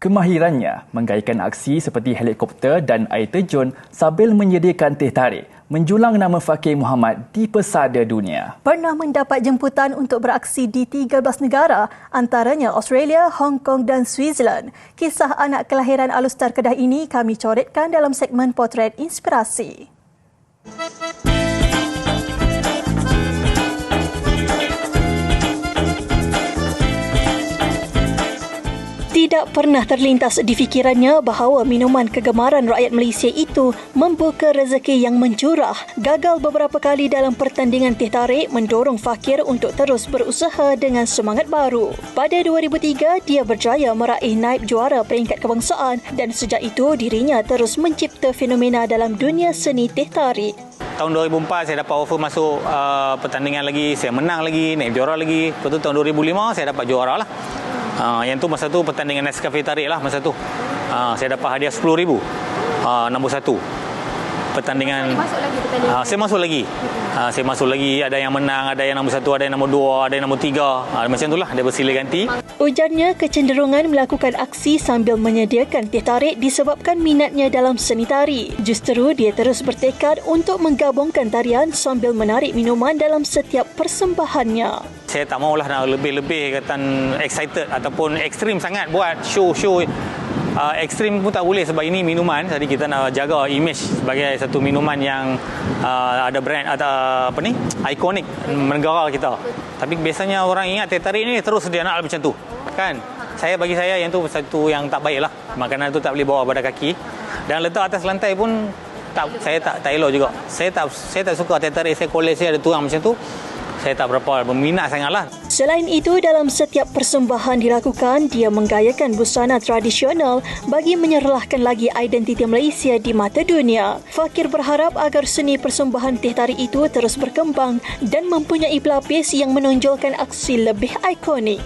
Kemahirannya menggayakan aksi seperti helikopter dan air terjun sambil menyediakan teh tarik menjulang nama Fakir Muhammad di pesada dunia. Pernah mendapat jemputan untuk beraksi di 13 negara, antaranya Australia, Hong Kong dan Switzerland. Kisah anak kelahiran Alustar Kedah ini kami coretkan dalam segmen Potret Inspirasi. Tidak pernah terlintas di fikirannya bahawa minuman kegemaran rakyat Malaysia itu membuka rezeki yang mencurah. Gagal beberapa kali dalam pertandingan teh tarik mendorong Fakir untuk terus berusaha dengan semangat baru. Pada 2003, dia berjaya meraih naib juara peringkat kebangsaan dan sejak itu dirinya terus mencipta fenomena dalam dunia seni teh tarik. Tahun 2004 saya dapat offer masuk pertandingan lagi, saya menang lagi, naib juara lagi. Lepas tu tahun 2005 saya dapat juara lah. Yang tu masa tu pertandingan Nescafe tarik lah masa tu. Saya dapat hadiah RM10,000. Nombor 1. Pertandingan. Masuk lagi pertandingan. Saya masuk lagi. Saya masuk lagi, ada yang menang, ada yang nombor 1, ada yang nombor 2, ada yang nombor 3. Macam itulah, dia bersilih ganti. Ujarnya kecenderungan melakukan aksi sambil menyediakan teh tarik disebabkan minatnya dalam seni tari. Justeru dia terus bertekad untuk menggabungkan tarian sambil menarik minuman dalam setiap persembahannya. Saya tak maulah nak lebih-lebih kata excited ataupun ekstrim sangat buat show ekstrim pun tak boleh sebab ini minuman. Jadi kita nak jaga image sebagai satu minuman yang ada brand atau ikonik negara kita. Tapi biasanya orang ingat teh tarik ni terus dia nak macam tu. Kan? Bagi saya yang tu satu yang tak baik lah. Makanan tu tak boleh bawa pada kaki dan letak atas lantai pun saya tak elok juga. Saya tak suka teh tarik saya koleksi ada tuang macam tu. Saya tak berapa berminat sangatlah. Selain itu, dalam setiap persembahan dilakukan, dia menggayakan busana tradisional bagi menyerlahkan lagi identiti Malaysia di mata dunia. Fakir berharap agar seni persembahan teh tarik itu terus berkembang dan mempunyai pelapis yang menonjolkan aksi lebih ikonik.